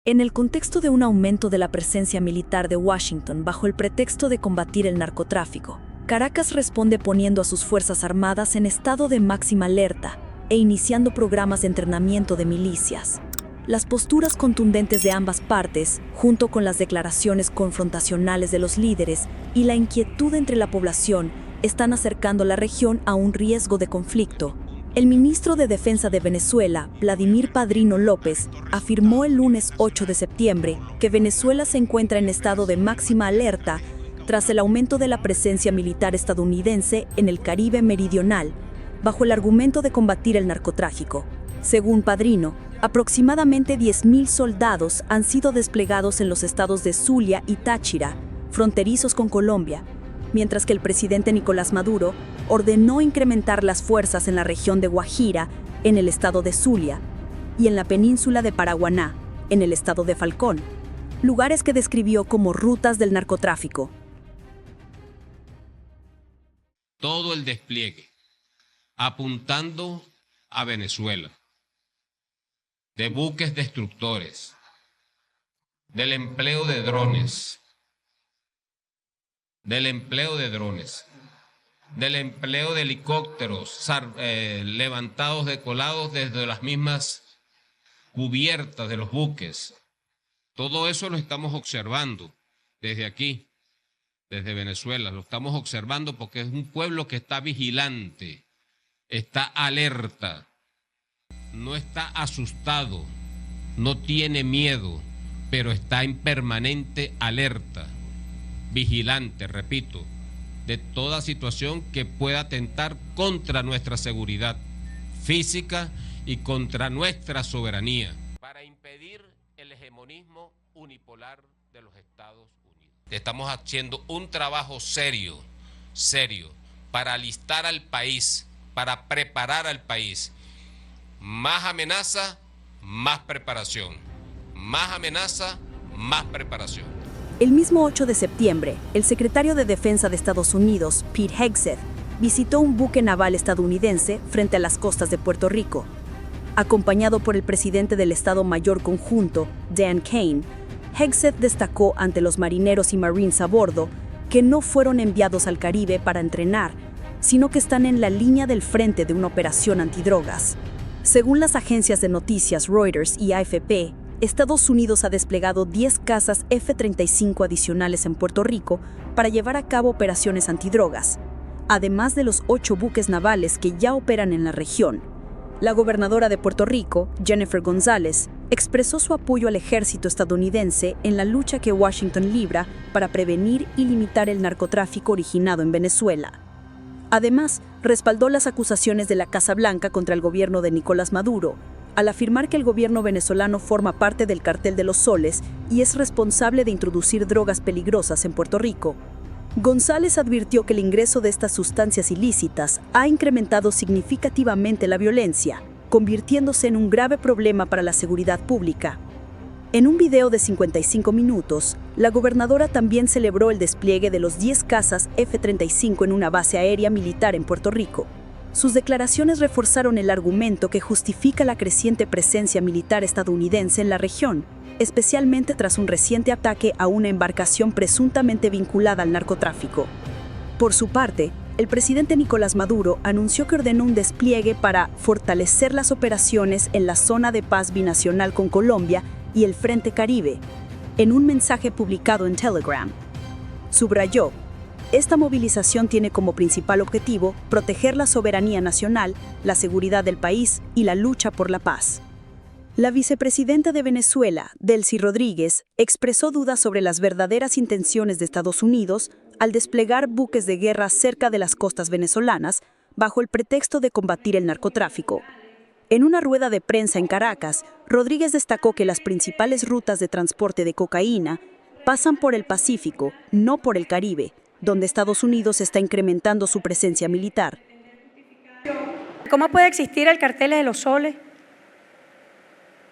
En el contexto de un aumento de la presencia militar de Washington bajo el pretexto de combatir el narcotráfico, Caracas responde poniendo a sus Fuerzas Armadas en estado de máxima alerta e iniciando programas de entrenamiento de milicias. Las posturas contundentes de ambas partes, junto con las declaraciones confrontacionales de los líderes y la inquietud entre la población, están acercando la región a un riesgo de conflicto. El ministro de Defensa de Venezuela, Vladimir Padrino López, afirmó el lunes 8 de septiembre que Venezuela se encuentra en estado de máxima alerta tras el aumento de la presencia militar estadounidense en el Caribe meridional, bajo el argumento de combatir el narcotráfico. Según Padrino, aproximadamente 10.000 soldados han sido desplegados en los estados de Zulia y Táchira, fronterizos con Colombia, mientras que el presidente Nicolás Maduro ordenó incrementar las fuerzas en la región de Guajira, en el estado de Zulia, y en la península de Paraguaná, en el estado de Falcón, lugares que describió como rutas del narcotráfico. Todo el despliegue apuntando a Venezuela, de buques destructores, del empleo de drones, del empleo de helicópteros levantados, decolados desde las mismas cubiertas de los buques. Todo eso lo estamos observando desde aquí, desde Venezuela. Lo estamos observando porque es un pueblo que está vigilante, está alerta, no está asustado, no tiene miedo, pero está en permanente alerta. Vigilante, repito, de toda situación que pueda atentar contra nuestra seguridad física y contra nuestra soberanía, para impedir el hegemonismo unipolar de los Estados Unidos. Estamos haciendo un trabajo serio, para alistar al país, para preparar al país. Más amenaza, más preparación. Más amenaza, más preparación. El mismo 8 de septiembre, el secretario de Defensa de Estados Unidos, Pete Hegseth, visitó un buque naval estadounidense frente a las costas de Puerto Rico. Acompañado por el presidente del Estado Mayor Conjunto, Dan Kane, Hegseth destacó ante los marineros y marines a bordo que no fueron enviados al Caribe para entrenar, sino que están en la línea del frente de una operación antidrogas. Según las agencias de noticias Reuters y AFP, Estados Unidos ha desplegado 10 cazas F-35 adicionales en Puerto Rico para llevar a cabo operaciones antidrogas, además de los 8 buques navales que ya operan en la región. La gobernadora de Puerto Rico, Jennifer González, expresó su apoyo al ejército estadounidense en la lucha que Washington libra para prevenir y limitar el narcotráfico originado en Venezuela. Además, respaldó las acusaciones de la Casa Blanca contra el gobierno de Nicolás Maduro, al afirmar que el gobierno venezolano forma parte del Cartel de los Soles y es responsable de introducir drogas peligrosas en Puerto Rico. González advirtió que el ingreso de estas sustancias ilícitas ha incrementado significativamente la violencia, convirtiéndose en un grave problema para la seguridad pública. En un video de 55 minutos, la gobernadora también celebró el despliegue de los 10 cazas F-35 en una base aérea militar en Puerto Rico. Sus declaraciones reforzaron el argumento que justifica la creciente presencia militar estadounidense en la región, especialmente tras un reciente ataque a una embarcación presuntamente vinculada al narcotráfico. Por su parte, el presidente Nicolás Maduro anunció que ordenó un despliegue para fortalecer las operaciones en la zona de paz binacional con Colombia y el Frente Caribe, en un mensaje publicado en Telegram. Subrayó: esta movilización tiene como principal objetivo proteger la soberanía nacional, la seguridad del país y la lucha por la paz. La vicepresidenta de Venezuela, Delcy Rodríguez, expresó dudas sobre las verdaderas intenciones de Estados Unidos al desplegar buques de guerra cerca de las costas venezolanas bajo el pretexto de combatir el narcotráfico. En una rueda de prensa en Caracas, Rodríguez destacó que las principales rutas de transporte de cocaína pasan por el Pacífico, no por el Caribe, donde Estados Unidos está incrementando su presencia militar. ¿Cómo puede existir el cartel de los soles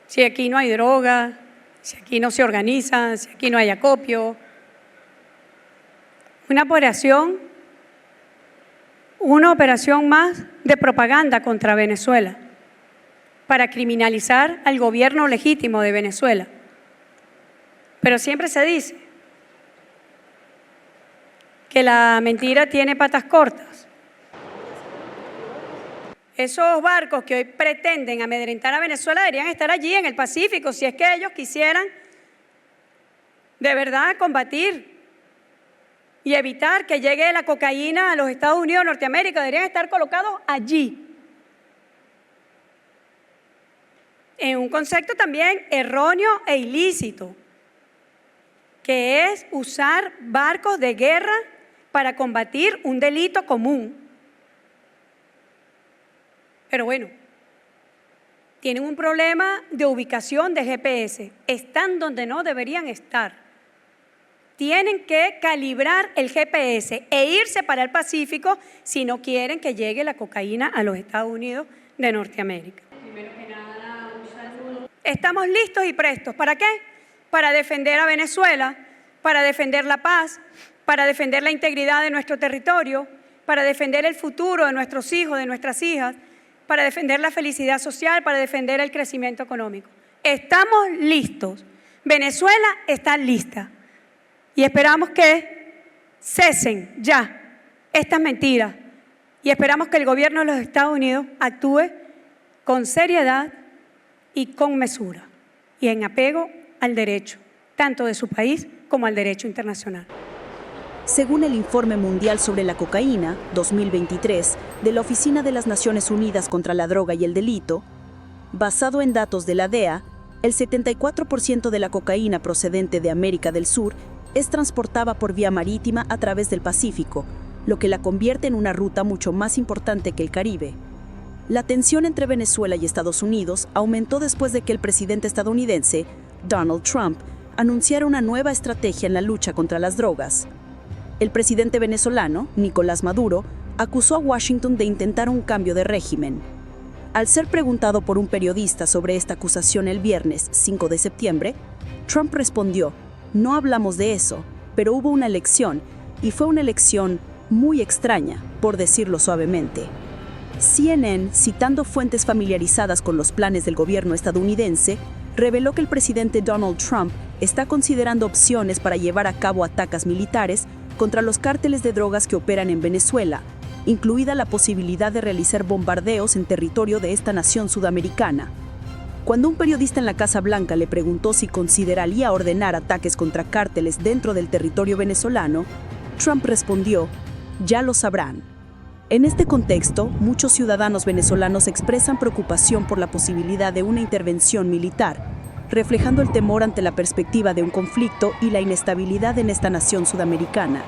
si aquí no hay droga, si aquí no se organizan, si aquí no hay acopio? Una operación más de propaganda contra Venezuela, para criminalizar al gobierno legítimo de Venezuela. Pero siempre se dice que la mentira tiene patas cortas. Esos barcos que hoy pretenden amedrentar a Venezuela deberían estar allí en el Pacífico, si es que ellos quisieran de verdad combatir y evitar que llegue la cocaína a los Estados Unidos de Norteamérica. Deberían estar colocados allí. En un concepto también erróneo e ilícito, que es usar barcos de guerra para combatir un delito común. Pero bueno, tienen un problema de ubicación de GPS. Están donde no deberían estar. Tienen que calibrar el GPS e irse para el Pacífico si no quieren que llegue la cocaína a los Estados Unidos de Norteamérica. Primero que nada, un saludo. Estamos listos y prestos. ¿Para qué? Para defender a Venezuela, para defender la paz, para defender la integridad de nuestro territorio, para defender el futuro de nuestros hijos, de nuestras hijas, para defender la felicidad social, para defender el crecimiento económico. Estamos listos. Venezuela está lista. Y esperamos que cesen ya estas mentiras. Y esperamos que el gobierno de los Estados Unidos actúe con seriedad y con mesura. Y en apego al derecho, tanto de su país como al derecho internacional. Según el Informe Mundial sobre la Cocaína, 2023, de la Oficina de las Naciones Unidas contra la Droga y el Delito, basado en datos de la DEA, el 74% de la cocaína procedente de América del Sur es transportada por vía marítima a través del Pacífico, lo que la convierte en una ruta mucho más importante que el Caribe. La tensión entre Venezuela y Estados Unidos aumentó después de que el presidente estadounidense, Donald Trump, anunciara una nueva estrategia en la lucha contra las drogas. El presidente venezolano, Nicolás Maduro, acusó a Washington de intentar un cambio de régimen. Al ser preguntado por un periodista sobre esta acusación el viernes 5 de septiembre, Trump respondió: "No hablamos de eso, pero hubo una elección, y fue una elección muy extraña, por decirlo suavemente". CNN, citando fuentes familiarizadas con los planes del gobierno estadounidense, reveló que el presidente Donald Trump está considerando opciones para llevar a cabo ataques militares contra los cárteles de drogas que operan en Venezuela, incluida la posibilidad de realizar bombardeos en territorio de esta nación sudamericana. Cuando un periodista en la Casa Blanca le preguntó si consideraría ordenar ataques contra cárteles dentro del territorio venezolano, Trump respondió: "Ya lo sabrán". En este contexto, muchos ciudadanos venezolanos expresan preocupación por la posibilidad de una intervención militar, reflejando el temor ante la perspectiva de un conflicto y la inestabilidad en esta nación sudamericana.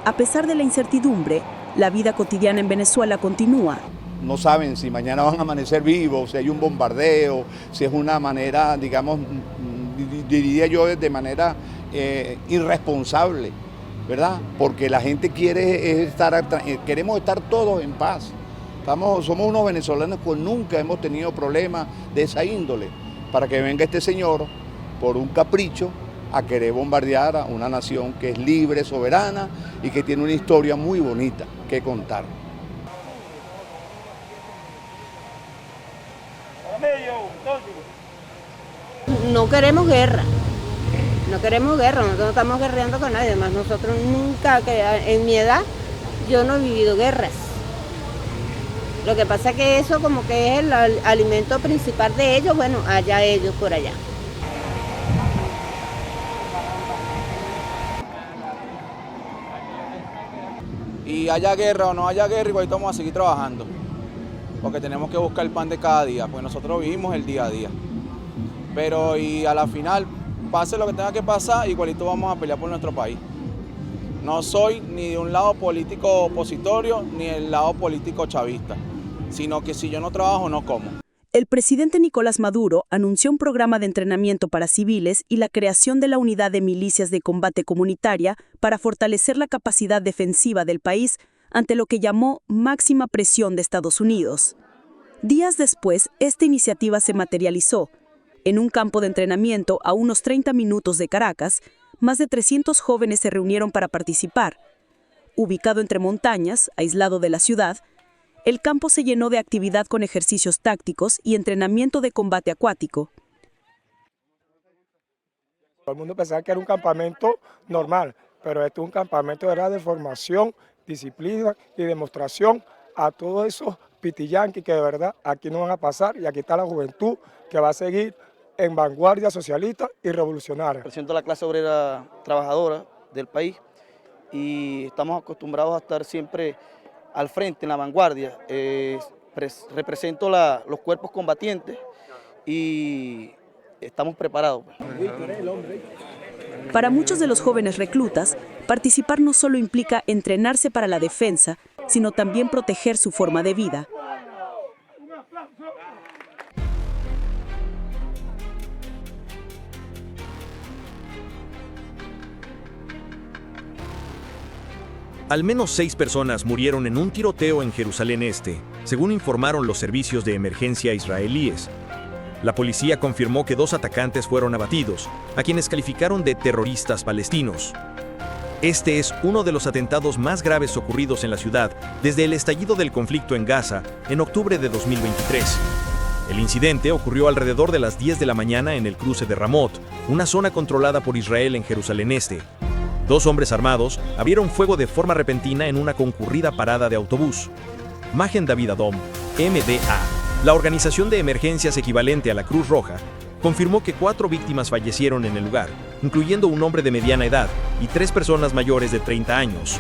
A pesar de la incertidumbre, la vida cotidiana en Venezuela continúa. No saben si mañana van a amanecer vivos, si hay un bombardeo, si es una manera, digamos, diría yo, de manera irresponsable, ¿verdad? Porque la gente queremos estar todos en paz. Somos unos venezolanos que nunca hemos tenido problemas de esa índole, para que venga este señor por un capricho a querer bombardear a una nación que es libre, soberana y que tiene una historia muy bonita que contar. No queremos guerra, nosotros no estamos guerreando con nadie, además nosotros nunca, en mi edad, yo no he vivido guerras. Lo que pasa es que eso como que es el alimento principal de ellos, bueno, allá ellos por allá. Y haya guerra o no haya guerra, igual vamos a seguir trabajando, porque tenemos que buscar el pan de cada día, pues nosotros vivimos el día a día. Pero y a la final, pase lo que tenga que pasar, igualito vamos a pelear por nuestro país. No soy ni de un lado político opositorio ni del lado político chavista, sino que si yo no trabajo, no como. El presidente Nicolás Maduro anunció un programa de entrenamiento para civiles y la creación de la Unidad de Milicias de Combate Comunitaria para fortalecer la capacidad defensiva del país ante lo que llamó máxima presión de Estados Unidos. Días después, esta iniciativa se materializó. En un campo de entrenamiento a unos 30 minutos de Caracas, más de 300 jóvenes se reunieron para participar. Ubicado entre montañas, aislado de la ciudad, el campo se llenó de actividad con ejercicios tácticos y entrenamiento de combate acuático. Todo el mundo pensaba que era un campamento normal, pero este es un campamento de formación, disciplina y demostración a todos esos pitiyanquis que de verdad aquí no van a pasar, y aquí está la juventud que va a seguir en vanguardia socialista y revolucionaria. Represento a la clase obrera trabajadora del país y estamos acostumbrados a estar siempre al frente, en la vanguardia. Represento los cuerpos combatientes y estamos preparados. Para muchos de los jóvenes reclutas, participar no solo implica entrenarse para la defensa, sino también proteger su forma de vida. Al menos 6 personas murieron en un tiroteo en Jerusalén Este, según informaron los servicios de emergencia israelíes. La policía confirmó que 2 atacantes fueron abatidos, a quienes calificaron de terroristas palestinos. Este es uno de los atentados más graves ocurridos en la ciudad desde el estallido del conflicto en Gaza en octubre de 2023. El incidente ocurrió alrededor de las 10 de la mañana en el cruce de Ramot, una zona controlada por Israel en Jerusalén Este. 2 hombres armados abrieron fuego de forma repentina en una concurrida parada de autobús. Magen David Adom, MDA, la organización de emergencias equivalente a la Cruz Roja, confirmó que 4 víctimas fallecieron en el lugar, incluyendo un hombre de mediana edad y 3 personas mayores de 30 años.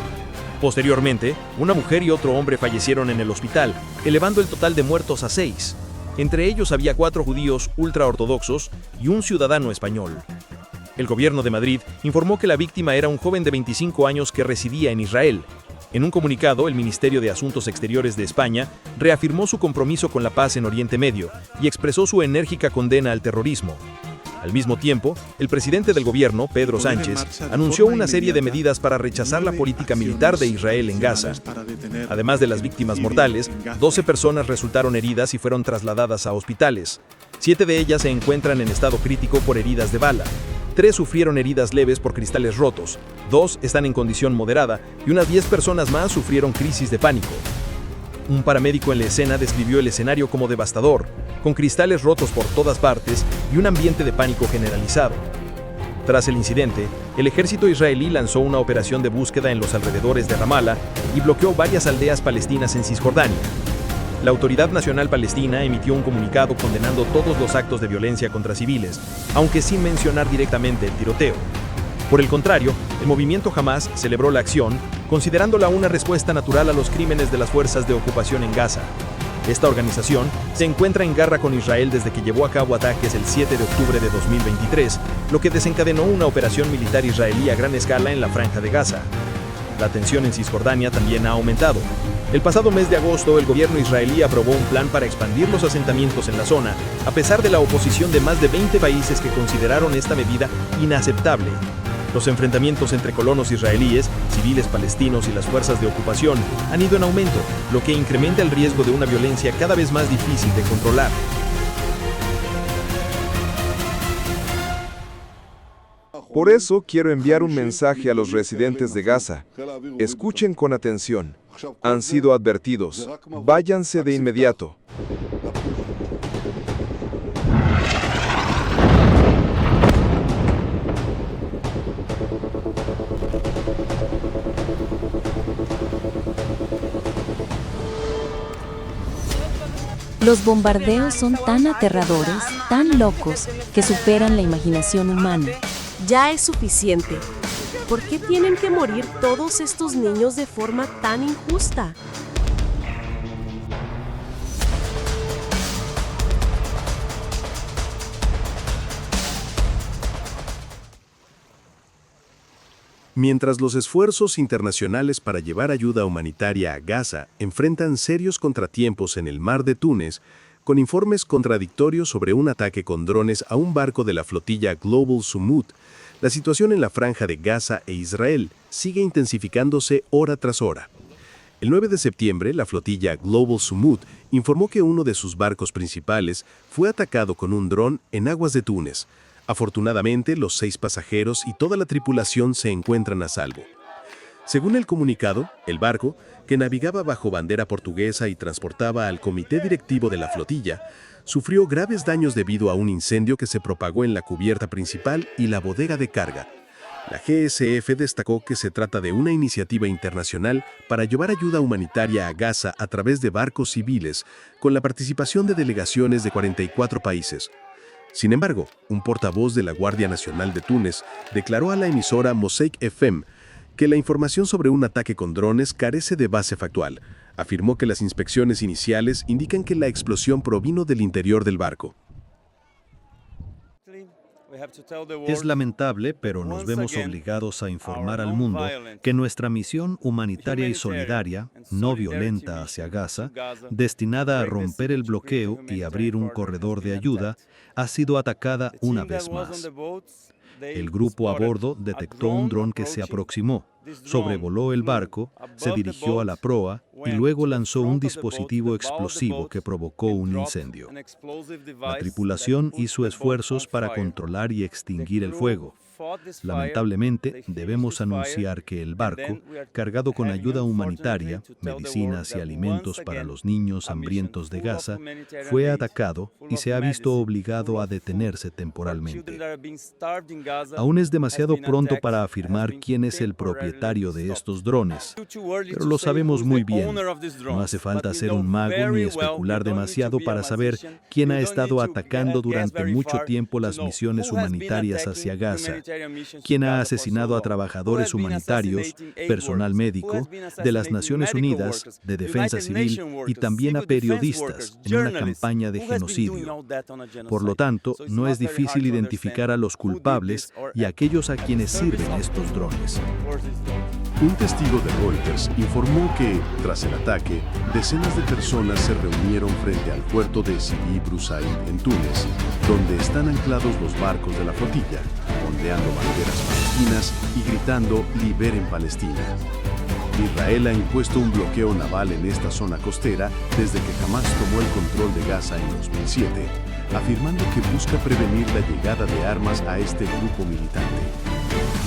Posteriormente, una mujer y otro hombre fallecieron en el hospital, elevando el total de muertos a 6. Entre ellos había 4 judíos ultraortodoxos y un ciudadano español. El gobierno de Madrid informó que la víctima era un joven de 25 años que residía en Israel. En un comunicado, el Ministerio de Asuntos Exteriores de España reafirmó su compromiso con la paz en Oriente Medio y expresó su enérgica condena al terrorismo. Al mismo tiempo, el presidente del gobierno, Pedro Sánchez, anunció una serie de medidas para rechazar la política militar de Israel en Gaza. Además de las víctimas mortales, 12 personas resultaron heridas y fueron trasladadas a hospitales. 7 de ellas se encuentran en estado crítico por heridas de bala. 3 sufrieron heridas leves por cristales rotos, 2 están en condición moderada y unas 10 personas más sufrieron crisis de pánico. Un paramédico en la escena describió el escenario como devastador, con cristales rotos por todas partes y un ambiente de pánico generalizado. Tras el incidente, el ejército israelí lanzó una operación de búsqueda en los alrededores de Ramallah y bloqueó varias aldeas palestinas en Cisjordania. La Autoridad Nacional Palestina emitió un comunicado condenando todos los actos de violencia contra civiles, aunque sin mencionar directamente el tiroteo. Por el contrario, el movimiento Hamás celebró la acción, considerándola una respuesta natural a los crímenes de las fuerzas de ocupación en Gaza. Esta organización se encuentra en guerra con Israel desde que llevó a cabo ataques el 7 de octubre de 2023, lo que desencadenó una operación militar israelí a gran escala en la Franja de Gaza. La tensión en Cisjordania también ha aumentado. El pasado mes de agosto, el gobierno israelí aprobó un plan para expandir los asentamientos en la zona, a pesar de la oposición de más de 20 países que consideraron esta medida inaceptable. Los enfrentamientos entre colonos israelíes, civiles palestinos y las fuerzas de ocupación han ido en aumento, lo que incrementa el riesgo de una violencia cada vez más difícil de controlar. Por eso quiero enviar un mensaje a los residentes de Gaza. Escuchen con atención. Han sido advertidos. Váyanse de inmediato. Los bombardeos son tan aterradores, tan locos, que superan la imaginación humana. Ya es suficiente. ¿Por qué tienen que morir todos estos niños de forma tan injusta? Mientras los esfuerzos internacionales para llevar ayuda humanitaria a Gaza enfrentan serios contratiempos en el mar de Túnez, con informes contradictorios sobre un ataque con drones a un barco de la flotilla Global Sumut, la situación en la Franja de Gaza e Israel sigue intensificándose hora tras hora. El 9 de septiembre, la flotilla Global Sumut informó que uno de sus barcos principales fue atacado con un dron en aguas de Túnez. Afortunadamente, los 6 pasajeros y toda la tripulación se encuentran a salvo. Según el comunicado, el barco, que navegaba bajo bandera portuguesa y transportaba al comité directivo de la flotilla, sufrió graves daños debido a un incendio que se propagó en la cubierta principal y la bodega de carga. La GSF destacó que se trata de una iniciativa internacional para llevar ayuda humanitaria a Gaza a través de barcos civiles, con la participación de delegaciones de 44 países. Sin embargo, un portavoz de la Guardia Nacional de Túnez declaró a la emisora Mosaic FM que la información sobre un ataque con drones carece de base factual. Afirmó que las inspecciones iniciales indican que la explosión provino del interior del barco. Es lamentable, pero nos vemos obligados a informar al mundo que nuestra misión humanitaria y solidaria, no violenta hacia Gaza, destinada a romper el bloqueo y abrir un corredor de ayuda, ha sido atacada una vez más. El grupo a bordo detectó un dron que se aproximó, sobrevoló el barco, se dirigió a la proa y luego lanzó un dispositivo explosivo que provocó un incendio. La tripulación hizo esfuerzos para controlar y extinguir el fuego. Lamentablemente, debemos anunciar que el barco, cargado con ayuda humanitaria, medicinas y alimentos para los niños hambrientos de Gaza, fue atacado y se ha visto obligado a detenerse temporalmente. Aún es demasiado pronto para afirmar quién es el propietario de estos drones, pero lo sabemos muy bien. No hace falta ser un mago ni especular demasiado para saber quién ha estado atacando durante mucho tiempo las misiones humanitarias hacia Gaza, quién ha asesinado a trabajadores humanitarios, personal médico, de las Naciones Unidas, de Defensa Civil y también a periodistas en una campaña de genocidio. Por lo tanto, no es difícil identificar a los culpables y a aquellos a quienes sirven estos drones. Un testigo de Reuters informó que, tras el ataque, decenas de personas se reunieron frente al puerto de Sidi Brusaid en Túnez, donde están anclados los barcos de la flotilla, ondeando banderas palestinas y gritando «Liberen Palestina». Israel ha impuesto un bloqueo naval en esta zona costera desde que Hamás tomó el control de Gaza en 2007, afirmando que busca prevenir la llegada de armas a este grupo militante.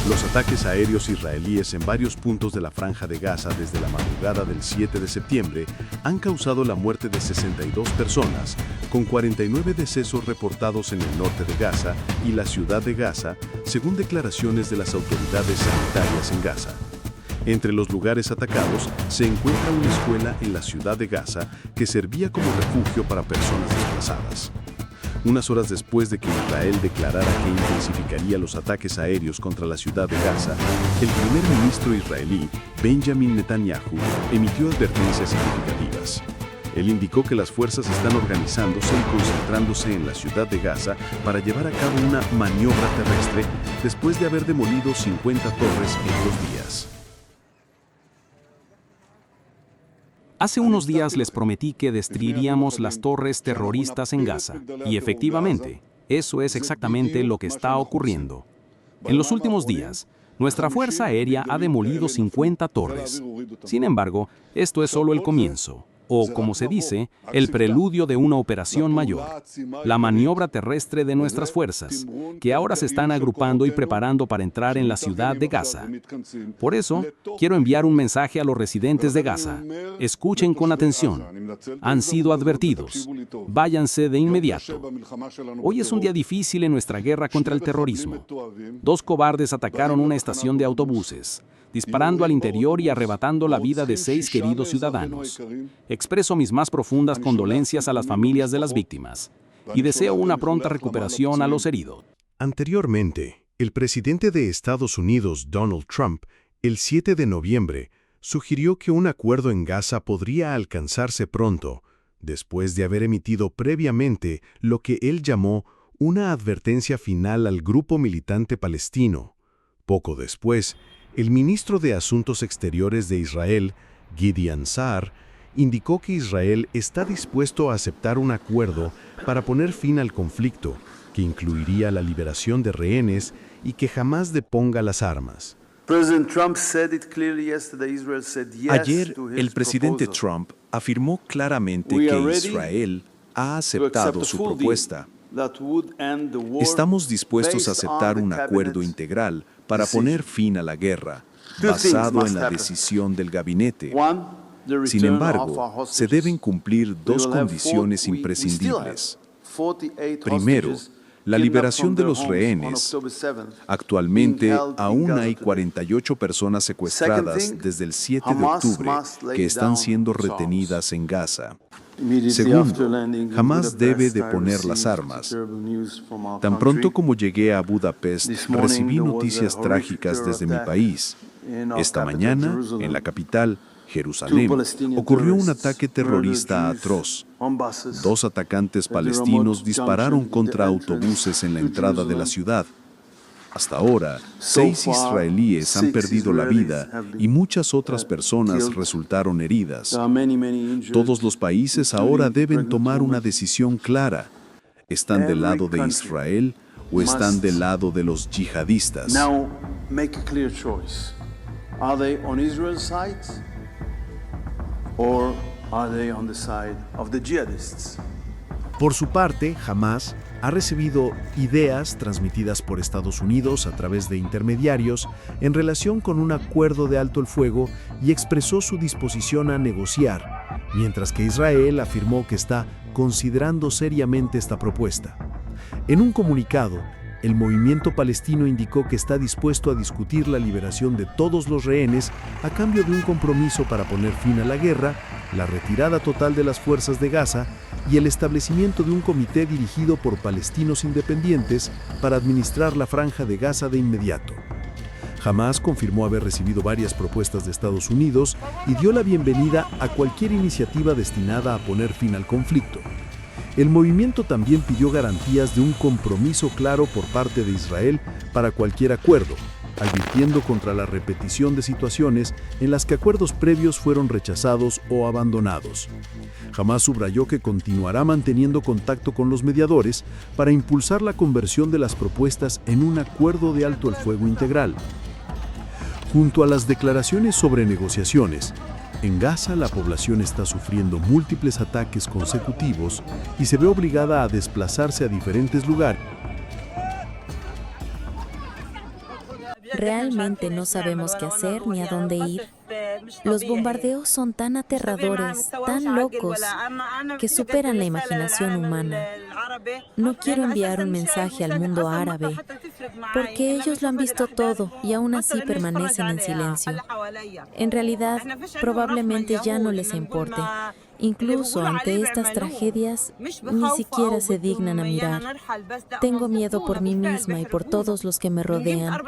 Los ataques aéreos israelíes en varios puntos de la Franja de Gaza desde la madrugada del 7 de septiembre han causado la muerte de 62 personas, con 49 decesos reportados en el norte de Gaza y la ciudad de Gaza, según declaraciones de las autoridades sanitarias en Gaza. Entre los lugares atacados se encuentra una escuela en la ciudad de Gaza que servía como refugio para personas desplazadas. Unas horas después de que Israel declarara que intensificaría los ataques aéreos contra la ciudad de Gaza, el primer ministro israelí, Benjamin Netanyahu, emitió advertencias significativas. Él indicó que las fuerzas están organizándose y concentrándose en la ciudad de Gaza para llevar a cabo una maniobra terrestre después de haber demolido 50 torres en 2 días. Hace unos días les prometí que destruiríamos las torres terroristas en Gaza, y efectivamente, eso es exactamente lo que está ocurriendo. En los últimos días, nuestra Fuerza Aérea ha demolido 50 torres. Sin embargo, esto es solo el comienzo, o como se dice, el preludio de una operación mayor, la maniobra terrestre de nuestras fuerzas, que ahora se están agrupando y preparando para entrar en la ciudad de Gaza. Por eso, quiero enviar un mensaje a los residentes de Gaza. Escuchen con atención. Han sido advertidos. Váyanse de inmediato. Hoy es un día difícil en nuestra guerra contra el terrorismo. 2 cobardes atacaron una estación de autobuses, disparando al interior y arrebatando la vida de 6 queridos ciudadanos. Expreso mis más profundas condolencias a las familias de las víctimas y deseo una pronta recuperación a los heridos. Anteriormente, el presidente de Estados Unidos, Donald Trump, el 7 de noviembre, sugirió que un acuerdo en Gaza podría alcanzarse pronto, después de haber emitido previamente lo que él llamó una advertencia final al grupo militante palestino. Poco después, el ministro de Asuntos Exteriores de Israel, Gideon Saar, indicó que Israel está dispuesto a aceptar un acuerdo para poner fin al conflicto, que incluiría la liberación de rehenes y que jamás deponga las armas. Ayer, el presidente Trump afirmó claramente que Israel ha aceptado su propuesta. Estamos dispuestos a aceptar un acuerdo integral para poner fin a la guerra, basado en la decisión del gabinete. Sin embargo, se deben cumplir dos condiciones imprescindibles. Primero, la liberación de los rehenes. Actualmente, aún hay 48 personas secuestradas desde el 7 de octubre que están siendo retenidas en Gaza. Segundo, Hamás debe deponer las armas. Tan pronto como llegué a Budapest, recibí noticias trágicas desde mi país. Esta mañana, en la capital, Jerusalén, ocurrió un ataque terrorista atroz. 2 atacantes palestinos dispararon contra autobuses en la entrada de la ciudad. Hasta ahora, 6 israelíes han perdido la vida y muchas otras personas resultaron heridas. Todos los países ahora deben tomar una decisión clara. ¿Están del lado de Israel o están del lado de los yihadistas? Now, make a clear choice. Are they on Israel's side? Or are they on the side of the jihadists? Por su parte, Hamás ha recibido ideas transmitidas por Estados Unidos a través de intermediarios en relación con un acuerdo de alto el fuego y expresó su disposición a negociar, mientras que Israel afirmó que está considerando seriamente esta propuesta. En un comunicado, el movimiento palestino indicó que está dispuesto a discutir la liberación de todos los rehenes a cambio de un compromiso para poner fin a la guerra, la retirada total de las fuerzas de Gaza y el establecimiento de un comité dirigido por palestinos independientes para administrar la franja de Gaza de inmediato. Hamás confirmó haber recibido varias propuestas de Estados Unidos y dio la bienvenida a cualquier iniciativa destinada a poner fin al conflicto. El movimiento también pidió garantías de un compromiso claro por parte de Israel para cualquier acuerdo, advirtiendo contra la repetición de situaciones en las que acuerdos previos fueron rechazados o abandonados. Hamás subrayó que continuará manteniendo contacto con los mediadores para impulsar la conversión de las propuestas en un acuerdo de alto el fuego integral. Junto a las declaraciones sobre negociaciones, en Gaza la población está sufriendo múltiples ataques consecutivos y se ve obligada a desplazarse a diferentes lugares. Realmente no sabemos qué hacer ni a dónde ir. Los bombardeos son tan aterradores, tan locos, que superan la imaginación humana. No quiero enviar un mensaje al mundo árabe, porque ellos lo han visto todo y aún así permanecen en silencio. En realidad, probablemente ya no les importe. Incluso ante estas tragedias, ni siquiera se dignan a mirar. Tengo miedo por mí misma y por todos los que me rodean.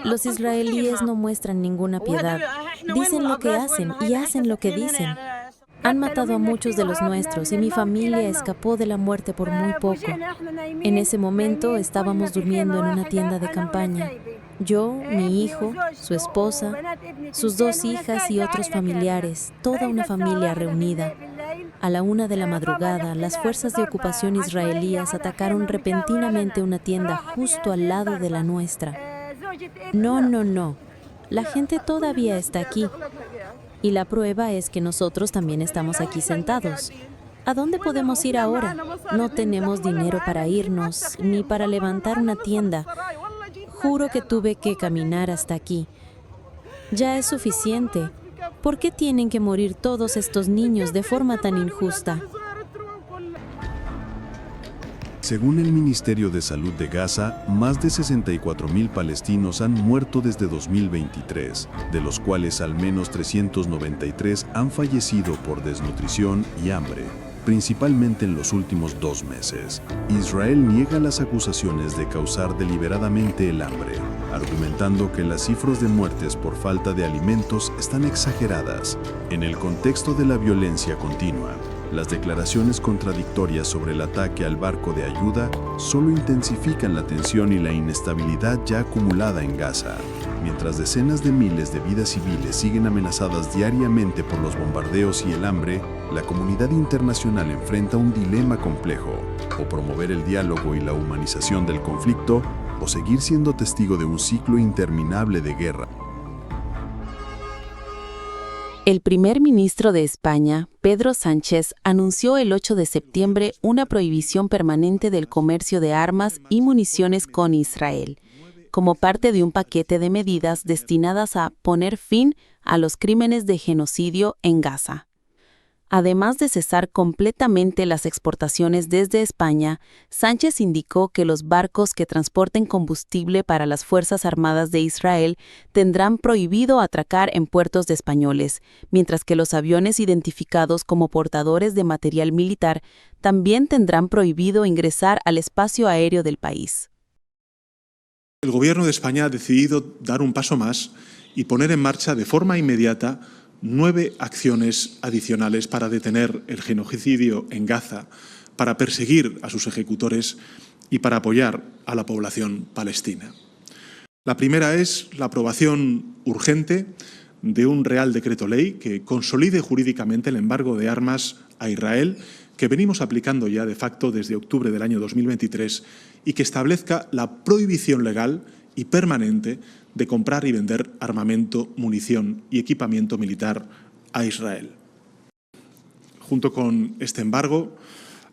Los israelíes no muestran ninguna piedad. Dicen lo que hacen y hacen lo que dicen. Han matado a muchos de los nuestros y mi familia escapó de la muerte por muy poco. En ese momento estábamos durmiendo en una tienda de campaña. Yo, mi hijo, su esposa, sus 2 hijas y otros familiares, toda una familia reunida. A la 1 de la madrugada, las fuerzas de ocupación israelíes atacaron repentinamente una tienda justo al lado de la nuestra. No. La gente todavía está aquí. Y la prueba es que nosotros también estamos aquí sentados. ¿A dónde podemos ir ahora? No tenemos dinero para irnos, ni para levantar una tienda. Juro que tuve que caminar hasta aquí. Ya es suficiente. ¿Por qué tienen que morir todos estos niños de forma tan injusta? Según el Ministerio de Salud de Gaza, más de 64.000 palestinos han muerto desde 2023, de los cuales al menos 393 han fallecido por desnutrición y hambre, principalmente en los últimos 2 meses. Israel niega las acusaciones de causar deliberadamente el hambre, argumentando que las cifras de muertes por falta de alimentos están exageradas. En el contexto de la violencia continua, las declaraciones contradictorias sobre el ataque al barco de ayuda solo intensifican la tensión y la inestabilidad ya acumulada en Gaza. Mientras decenas de miles de vidas civiles siguen amenazadas diariamente por los bombardeos y el hambre, la comunidad internacional enfrenta un dilema complejo: o promover el diálogo y la humanización del conflicto, o seguir siendo testigo de un ciclo interminable de guerra. El primer ministro de España, Pedro Sánchez, anunció el 8 de septiembre una prohibición permanente del comercio de armas y municiones con Israel, como parte de un paquete de medidas destinadas a poner fin a los crímenes de genocidio en Gaza. Además de cesar completamente las exportaciones desde España, Sánchez indicó que los barcos que transporten combustible para las Fuerzas Armadas de Israel tendrán prohibido atracar en puertos de españoles, mientras que los aviones identificados como portadores de material militar también tendrán prohibido ingresar al espacio aéreo del país. El Gobierno de España ha decidido dar un paso más y poner en marcha de forma inmediata 9 acciones adicionales para detener el genocidio en Gaza, para perseguir a sus ejecutores y para apoyar a la población palestina. La primera es la aprobación urgente de un Real Decreto Ley que consolide jurídicamente el embargo de armas a Israel que venimos aplicando ya de facto desde octubre del año 2023 y que establezca la prohibición legal y permanente de comprar y vender armamento, munición y equipamiento militar a Israel. Junto con este embargo,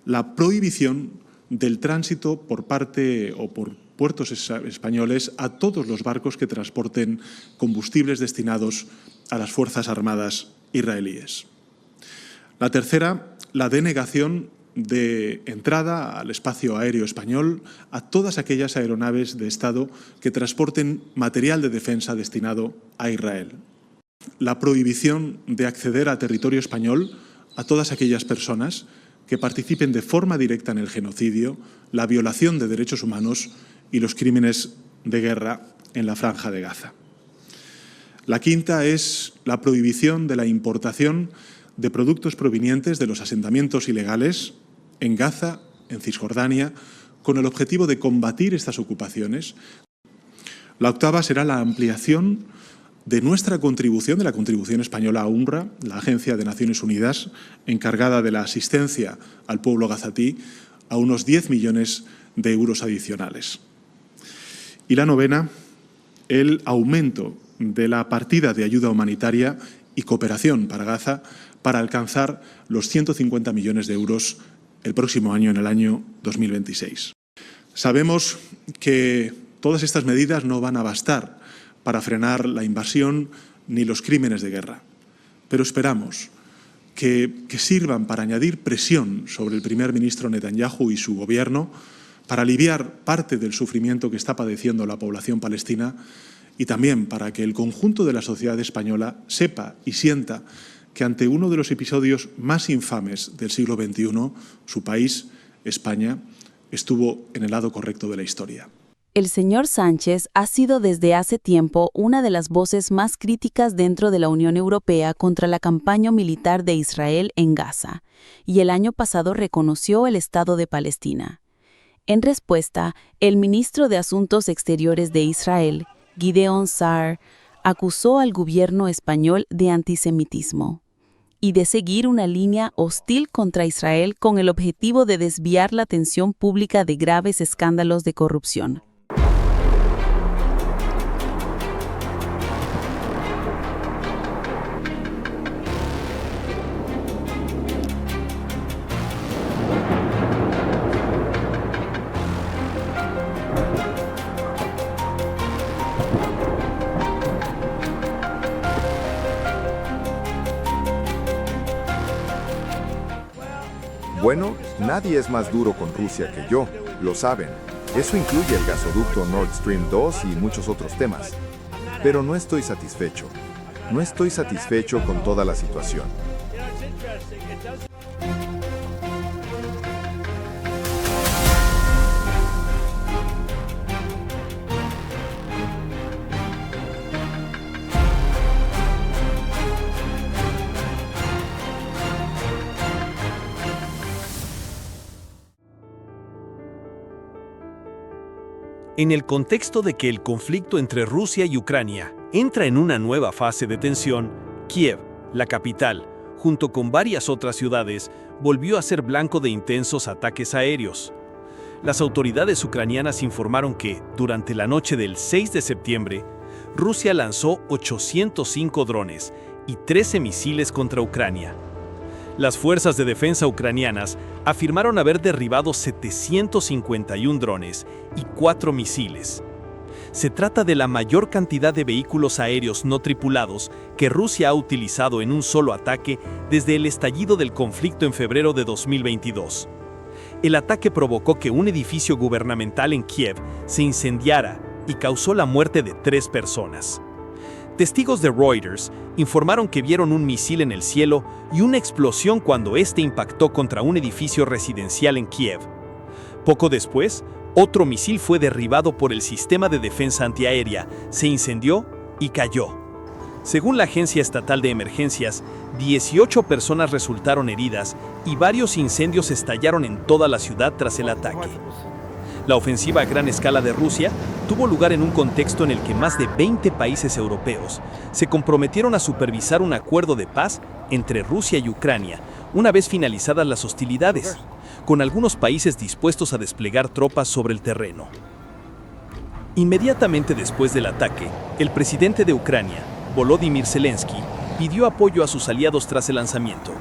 la prohibición del tránsito por parte o por puertos españoles a todos los barcos que transporten combustibles destinados a las Fuerzas Armadas israelíes. La tercera, la denegación de entrada al espacio aéreo español a todas aquellas aeronaves de Estado que transporten material de defensa destinado a Israel. La prohibición de acceder a territorio español a todas aquellas personas que participen de forma directa en el genocidio, la violación de derechos humanos y los crímenes de guerra en la Franja de Gaza. La quinta es la prohibición de la importación de productos provenientes de los asentamientos ilegales en Gaza, en Cisjordania, con el objetivo de combatir estas ocupaciones. La octava será la ampliación de nuestra contribución, de la contribución española a UNRWA, la Agencia de Naciones Unidas, encargada de la asistencia al pueblo gazatí, a unos 10 millones de euros adicionales. Y la novena, el aumento de la partida de ayuda humanitaria y cooperación para Gaza para alcanzar los 150 millones de euros el próximo año, en el año 2026. Sabemos que todas estas medidas no van a bastar para frenar la invasión ni los crímenes de guerra, pero esperamos que sirvan para añadir presión sobre el primer ministro Netanyahu y su gobierno para aliviar parte del sufrimiento que está padeciendo la población palestina y también para que el conjunto de la sociedad española sepa y sienta que ante uno de los episodios más infames del siglo XXI, su país, España, estuvo en el lado correcto de la historia. El señor Sánchez ha sido desde hace tiempo una de las voces más críticas dentro de la Unión Europea contra la campaña militar de Israel en Gaza, y el año pasado reconoció el Estado de Palestina. En respuesta, el ministro de Asuntos Exteriores de Israel, Gideon Sa'ar, acusó al gobierno español de antisemitismo y de seguir una línea hostil contra Israel con el objetivo de desviar la atención pública de graves escándalos de corrupción. Bueno, nadie es más duro con Rusia que yo, lo saben. Eso incluye el gasoducto Nord Stream 2 y muchos otros temas. Pero no estoy satisfecho. No estoy satisfecho con toda la situación. En el contexto de que el conflicto entre Rusia y Ucrania entra en una nueva fase de tensión, Kiev, la capital, junto con varias otras ciudades, volvió a ser blanco de intensos ataques aéreos. Las autoridades ucranianas informaron que, durante la noche del 6 de septiembre, Rusia lanzó 805 drones y 13 misiles contra Ucrania. Las fuerzas de defensa ucranianas afirmaron haber derribado 751 drones y 4 misiles. Se trata de la mayor cantidad de vehículos aéreos no tripulados que Rusia ha utilizado en un solo ataque desde el estallido del conflicto en febrero de 2022. El ataque provocó que un edificio gubernamental en Kiev se incendiara y causó la muerte de 3 personas. Testigos de Reuters informaron que vieron un misil en el cielo y una explosión cuando este impactó contra un edificio residencial en Kiev. Poco después, otro misil fue derribado por el sistema de defensa antiaérea, se incendió y cayó. Según la Agencia Estatal de Emergencias, 18 personas resultaron heridas y varios incendios estallaron en toda la ciudad tras el ataque. La ofensiva a gran escala de Rusia tuvo lugar en un contexto en el que más de 20 países europeos se comprometieron a supervisar un acuerdo de paz entre Rusia y Ucrania, una vez finalizadas las hostilidades, con algunos países dispuestos a desplegar tropas sobre el terreno. Inmediatamente después del ataque, el presidente de Ucrania, Volodymyr Zelensky, pidió apoyo a sus aliados tras el lanzamiento.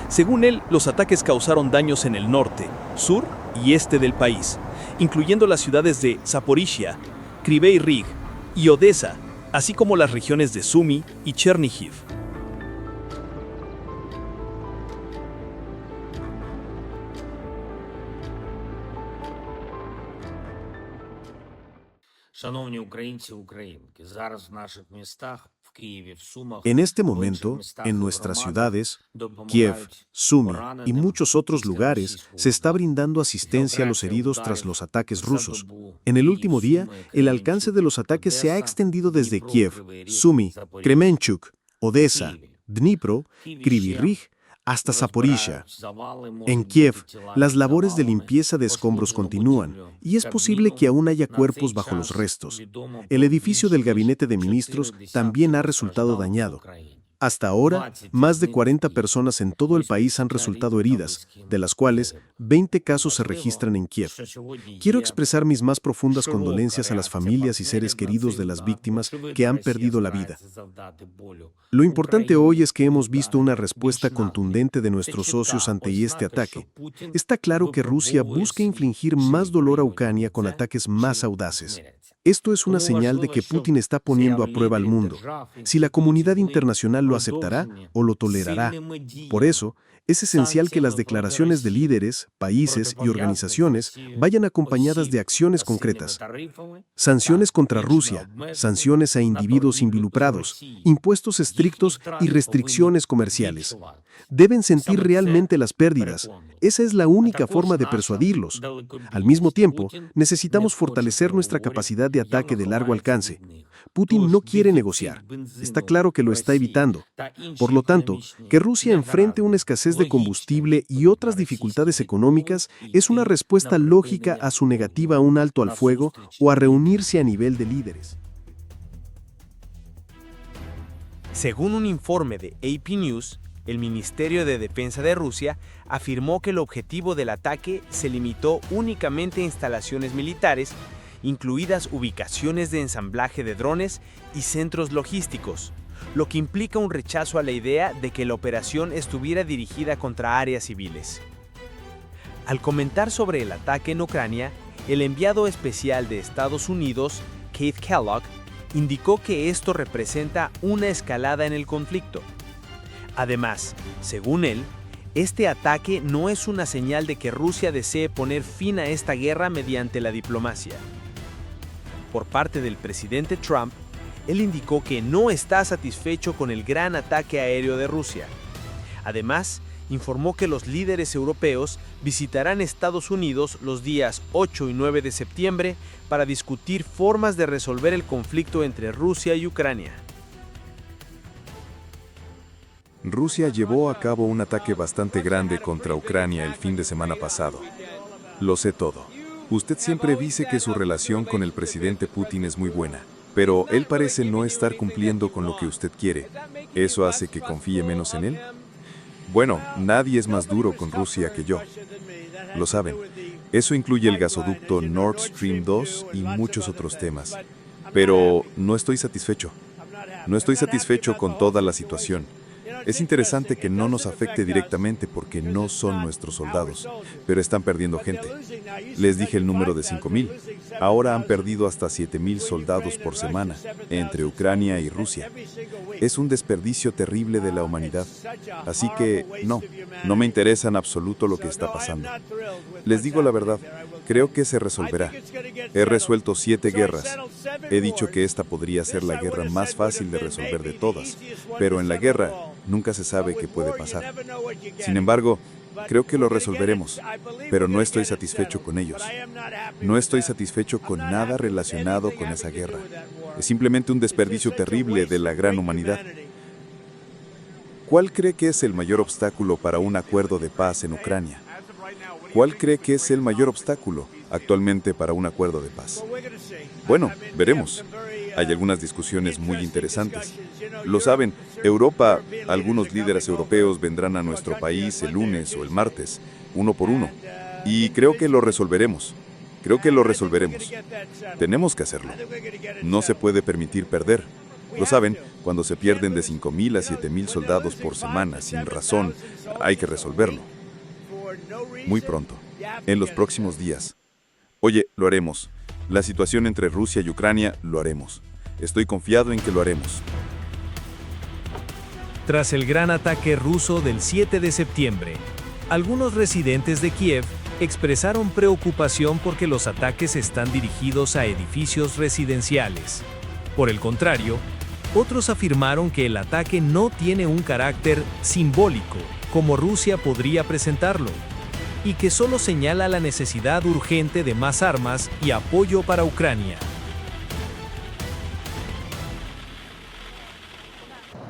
Según él, los ataques causaron daños en el norte, sur y este del país, incluyendo las ciudades de Zaporizhia, Kryvyi Rih y Odessa, así como las regiones de Sumy y Chernihiv. En este momento, en nuestras ciudades, Kiev, Sumy y muchos otros lugares, se está brindando asistencia a los heridos tras los ataques rusos. En el último día, el alcance de los ataques se ha extendido desde Kiev, Sumy, Kremenchuk, Odessa, Dnipro, Kryvyi Rih, hasta Zaporizhia. En Kiev, las labores de limpieza de escombros continúan y es posible que aún haya cuerpos bajo los restos. El edificio del gabinete de ministros también ha resultado dañado. Hasta ahora, más de 40 personas en todo el país han resultado heridas, de las cuales 20 casos se registran en Kiev. Quiero expresar mis más profundas condolencias a las familias y seres queridos de las víctimas que han perdido la vida. Lo importante hoy es que hemos visto una respuesta contundente de nuestros socios ante este ataque. Está claro que Rusia busca infligir más dolor a Ucrania con ataques más audaces. Esto es una señal de que Putin está poniendo a prueba al mundo, si la comunidad internacional lo aceptará o lo tolerará. Por eso, es esencial que las declaraciones de líderes, países y organizaciones vayan acompañadas de acciones concretas. Sanciones contra Rusia, sanciones a individuos involucrados, impuestos estrictos y restricciones comerciales. Deben sentir realmente las pérdidas. Esa es la única forma de persuadirlos. Al mismo tiempo, necesitamos fortalecer nuestra capacidad de ataque de largo alcance. Putin no quiere negociar. Está claro que lo está evitando. Por lo tanto, que Rusia enfrente una escasez de combustible y otras dificultades económicas es una respuesta lógica a su negativa a un alto al fuego o a reunirse a nivel de líderes. Según un informe de AP News, el Ministerio de Defensa de Rusia afirmó que el objetivo del ataque se limitó únicamente a instalaciones militares, incluidas ubicaciones de ensamblaje de drones y centros logísticos, lo que implica un rechazo a la idea de que la operación estuviera dirigida contra áreas civiles. Al comentar sobre el ataque en Ucrania, el enviado especial de Estados Unidos, Keith Kellogg, indicó que esto representa una escalada en el conflicto. Además, según él, este ataque no es una señal de que Rusia desee poner fin a esta guerra mediante la diplomacia. Por parte del presidente Trump, él indicó que no está satisfecho con el gran ataque aéreo de Rusia. Además, informó que los líderes europeos visitarán Estados Unidos los días 8 y 9 de septiembre para discutir formas de resolver el conflicto entre Rusia y Ucrania. Rusia llevó a cabo un ataque bastante grande contra Ucrania el fin de semana pasado. Lo sé todo. Usted siempre dice que su relación con el presidente Putin es muy buena, pero él parece no estar cumpliendo con lo que usted quiere. ¿Eso hace que confíe menos en él? Bueno, nadie es más duro con Rusia que yo. Lo saben. Eso incluye el gasoducto Nord Stream 2 y muchos otros temas. Pero no estoy satisfecho. No estoy satisfecho con toda la situación. Es interesante que no nos afecte directamente porque no son nuestros soldados, pero están perdiendo gente. Les dije el número de 5.000. Ahora han perdido hasta 7.000 soldados por semana, entre Ucrania y Rusia. Es un desperdicio terrible de la humanidad. Así que no me interesa en absoluto lo que está pasando. Les digo la verdad, creo que se resolverá. He resuelto 7 guerras. He dicho que esta podría ser la guerra más fácil de resolver de todas, pero en la guerra nunca se sabe qué puede pasar. Sin embargo, creo que lo resolveremos, pero no estoy satisfecho con ellos. No estoy satisfecho con nada relacionado con esa guerra. Es simplemente un desperdicio terrible de la gran humanidad. ¿Cuál cree que es el mayor obstáculo para un acuerdo de paz en Ucrania? ¿Cuál cree que es el mayor obstáculo actualmente para un acuerdo de paz? Bueno, veremos. Hay algunas discusiones muy interesantes. Lo saben, Europa, algunos líderes europeos vendrán a nuestro país el lunes o el martes, uno por uno. Y creo que lo resolveremos. Tenemos que hacerlo. No se puede permitir perder. Lo saben, cuando se pierden de 5.000 a 7.000 soldados por semana sin razón, hay que resolverlo. Muy pronto, en los próximos días. Oye, lo haremos. La situación entre Rusia y Ucrania, lo haremos. Estoy confiado en que lo haremos. Tras el gran ataque ruso del 7 de septiembre, algunos residentes de Kiev expresaron preocupación porque los ataques están dirigidos a edificios residenciales. Por el contrario, otros afirmaron que el ataque no tiene un carácter simbólico, como Rusia podría presentarlo, y que solo señala la necesidad urgente de más armas y apoyo para Ucrania.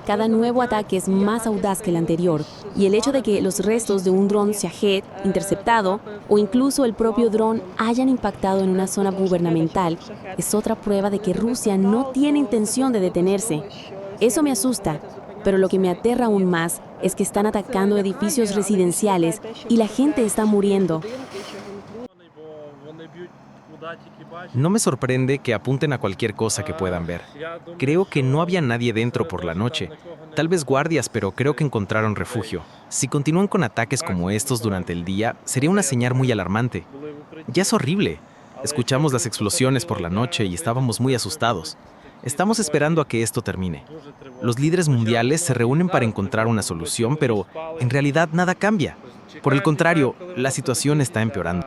Cada nuevo ataque es más audaz que el anterior, y el hecho de que los restos de un dron Shahed interceptado o incluso el propio dron hayan impactado en una zona gubernamental es otra prueba de que Rusia no tiene intención de detenerse. Eso me asusta, pero lo que me aterra aún más es que están atacando edificios residenciales y la gente está muriendo. No me sorprende que apunten a cualquier cosa que puedan ver. Creo que no había nadie dentro por la noche. Tal vez guardias, pero creo que encontraron refugio. Si continúan con ataques como estos durante el día, sería una señal muy alarmante. Ya es horrible. Escuchamos las explosiones por la noche y estábamos muy asustados. Estamos esperando a que esto termine. Los líderes mundiales se reúnen para encontrar una solución, pero en realidad nada cambia. Por el contrario, la situación está empeorando.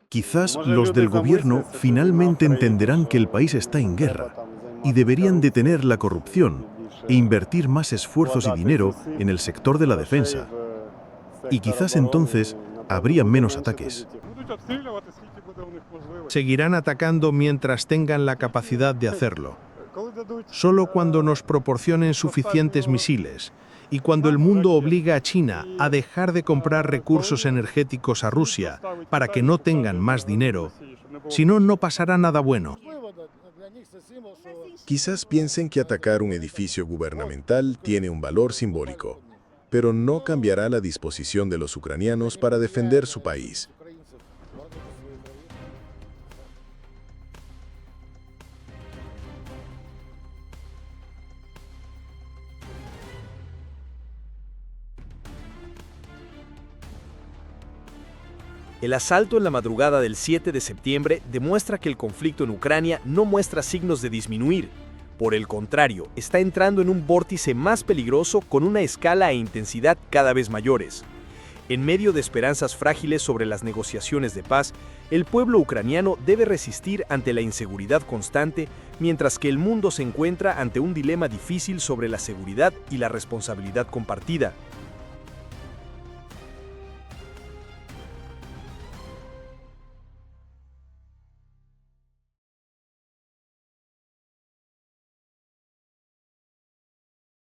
Quizás los del gobierno finalmente entenderán que el país está en guerra y deberían detener la corrupción e invertir más esfuerzos y dinero en el sector de la defensa. Y quizás entonces habría menos ataques. Seguirán atacando mientras tengan la capacidad de hacerlo. Solo cuando nos proporcionen suficientes misiles y cuando el mundo obliga a China a dejar de comprar recursos energéticos a Rusia para que no tengan más dinero, si no, no pasará nada bueno. Quizás piensen que atacar un edificio gubernamental tiene un valor simbólico, pero no cambiará la disposición de los ucranianos para defender su país. El asalto en la madrugada del 7 de septiembre demuestra que el conflicto en Ucrania no muestra signos de disminuir. Por el contrario, está entrando en un vórtice más peligroso con una escala e intensidad cada vez mayores. En medio de esperanzas frágiles sobre las negociaciones de paz, el pueblo ucraniano debe resistir ante la inseguridad constante, mientras que el mundo se encuentra ante un dilema difícil sobre la seguridad y la responsabilidad compartida.